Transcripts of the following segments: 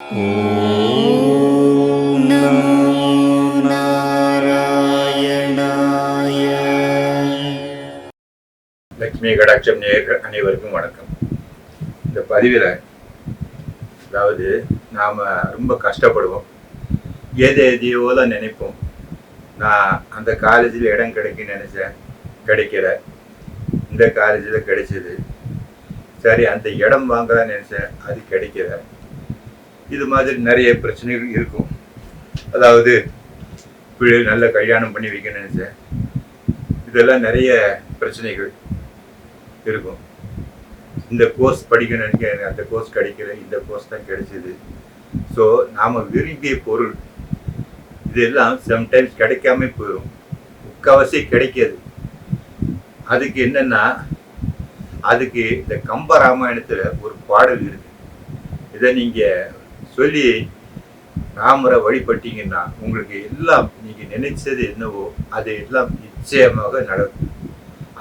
ஓம் நமோ நாராயணாய. லட்சுமி கடாட்சம் நேயர்கள் அனைவருக்கும் வணக்கம். இந்த பதிவில் அதாவது நாம் ரொம்ப கஷ்டப்படுவோம், எதையோல நினைப்போம். நான் அந்த காலேஜில் இடம் கிடைக்குன்னு நினச்சேன், கிடைக்கல. இந்த காலேஜில் கிடைச்சிது. சரி, அந்த இடம் வாங்கலாம்னு நினச்சேன், அது கிடைக்கல. இது மாதிரி நிறைய பிரச்சனைகள் இருக்கும். அதாவது பிள்ளை நல்ல கல்யாணம் பண்ணி வைக்கணும்னு நினச்சேன், இதெல்லாம் நிறைய பிரச்சனைகள் இருக்கும். இந்த கோர்ஸ் படிக்கணும்னு நினைக்கிறேன், அந்த கோர்ஸ் கிடைக்கல, இந்த கோர்ஸ் தான் கிடைச்சிது. ஸோ நாம் விரும்பிய பொருள் இதெல்லாம் சம்டைம்ஸ் கிடைக்காம போயிடும், முக்கால்வாசி கிடைக்காது. அதுக்கு என்னன்னா, அதுக்கு இந்த கம்பராமாயணத்தில் ஒரு பாடல் இருக்கு. இதை நீங்கள் சொல்லி ராமரை வழிபட்டீங்கன்னா உங்களுக்கு எல்லாம் நீங்கள் நினைச்சது என்னவோ அது எல்லாம் நிச்சயமாக நடக்கும்.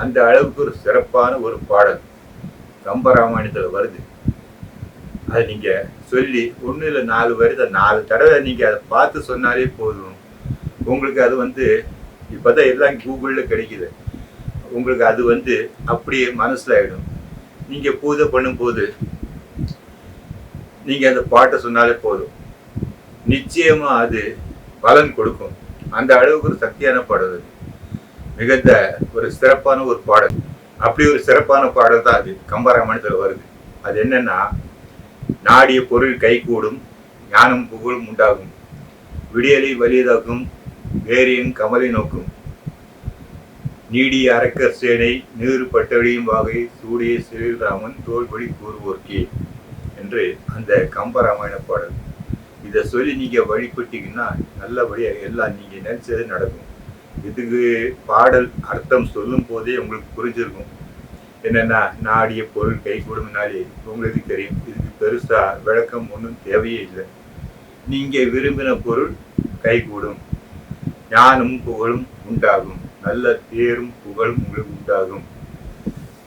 அந்த அளவுக்கு ஒரு சிறப்பான ஒரு பாடல் கம்பராமாயணத்தில் வருது. அதை நீங்கள் சொல்லி ஒன்று இல்லை 4 வருது, 4 தடவை நீங்கள் அதை பார்த்து சொன்னாலே போதும். உங்களுக்கு அது இப்போ தான் எல்லாம் கூகுளில் கிடைக்குது. உங்களுக்கு அது அப்படியே மனசில் ஆகிடும். நீங்கள் பூஜை பண்ணும்போது நீங்கள் அந்த பாட்டை சொன்னாலே போதும், நிச்சயமாக அது பலன் கொடுக்கும். அந்த அளவுக்கு ஒரு சக்தியான பாடல், மிகுந்த ஒரு சிறப்பான ஒரு பாடல். அப்படி ஒரு சிறப்பான பாடல் தான் அது கம்பராமாயணத்தில் வருது. அது என்னன்னா, நாடிய பொருள் கைகூடும், ஞானம் புகழும் உண்டாகும், விடியலை வலியதாக்கும், வேரியின் கமலை நோக்கும், நீடிய அரக்கர் சேனை நீறு பட்டடியும் வாகை சூடிய ஸ்ரீராமன் தோல்வழி கூறுவோர்க்கே என்று அந்த கம்பராமாயண பாடல். இதை சொல்லி நீங்கள் வழிபட்டீங்கன்னா நல்லபடியாக எல்லாம் நீங்கள் நினைச்சது நடக்கும். இதுக்கு பாடல் அர்த்தம் சொல்லும் போதே உங்களுக்கு புரிஞ்சிருக்கும். என்னென்னா, நாடிய பொருள் கை கூடும்னாலே உங்களுக்கு தெரியும். இதுக்கு பெருசாக விளக்கம் ஒன்றும் தேவையே இல்லை. நீங்கள் விரும்பின பொருள் கைகூடும், ஞானமும் புகழும் உண்டாகும், நல்ல பேரும் புகழும் உங்களுக்கு உண்டாகும்.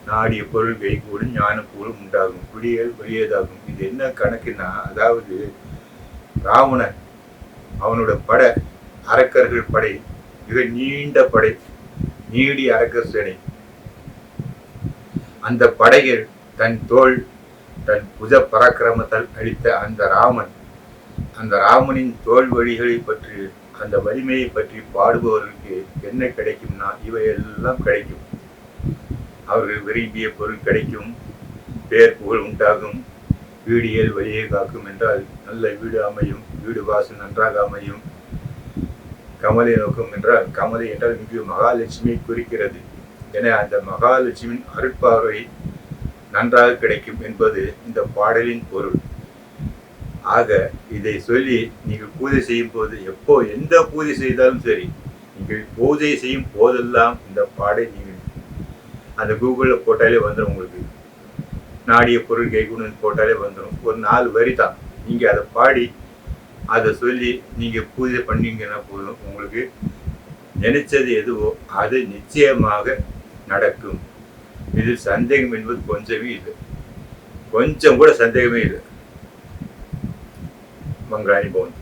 நாடிய பொருள் கைகூடும், ஞான புகழும் உண்டாகும், விடியல் வெளியதாகும். இது என்ன கணக்குன்னா, அதாவது ராவணன் அவனோட படை, அரக்கர்கள் படை, மிக நீண்ட படை, நீடிய அரக்கர் சேனை. அந்த படைகள் தன் தோல், தன் புஜ பராக்கிரமத்தால் அளித்த அந்த ராமனின் தோல் வழிகளை பற்றி, அந்த வலிமையை பற்றி பாடுபவர்களுக்கு என்ன கிடைக்கும்னா, இவையெல்லாம் கிடைக்கும். அவர்கள் விரும்பிய பொருள் கிடைக்கும், பேர் புகழ் உண்டாகும், வீடியல் வழியை காக்கும் என்றால் நல்ல வீடு அமையும், வீடு வாசல் நன்றாக அமையும். கமலை நோக்கம் என்றால், கமலை என்றால் இங்கு மகாலட்சுமி குறிக்கிறது. என அந்த மகாலட்சுமியின் அருட்பார்வை நன்றாக கிடைக்கும் என்பது இந்த பாடலின் பொருள். ஆக இதை சொல்லி நீங்கள் பூஜை செய்யும் போது, எப்போ எந்த பூஜை செய்தாலும் சரி, நீங்கள் பூஜை செய்யும் போதெல்லாம் இந்த பாடை நீங்கள் அந்த கூகுளில் போட்டாலே வந்துடும். உங்களுக்கு நாடிய பொருள் கைகுணம் போட்டாலே வந்துடும். ஒரு 4 வரி தான். நீங்கள் அதை பாடி அதை சொல்லி நீங்கள் பூஜை பண்ணீங்கன்னா போதும், உங்களுக்கு நினைச்சது எதுவோ அது நிச்சயமாக நடக்கும். இதில் சந்தேகம் என்பது கொஞ்சமே இல்லை, கொஞ்சம் கூட சந்தேகமே இல்லை. மங்கள அனுபவம்.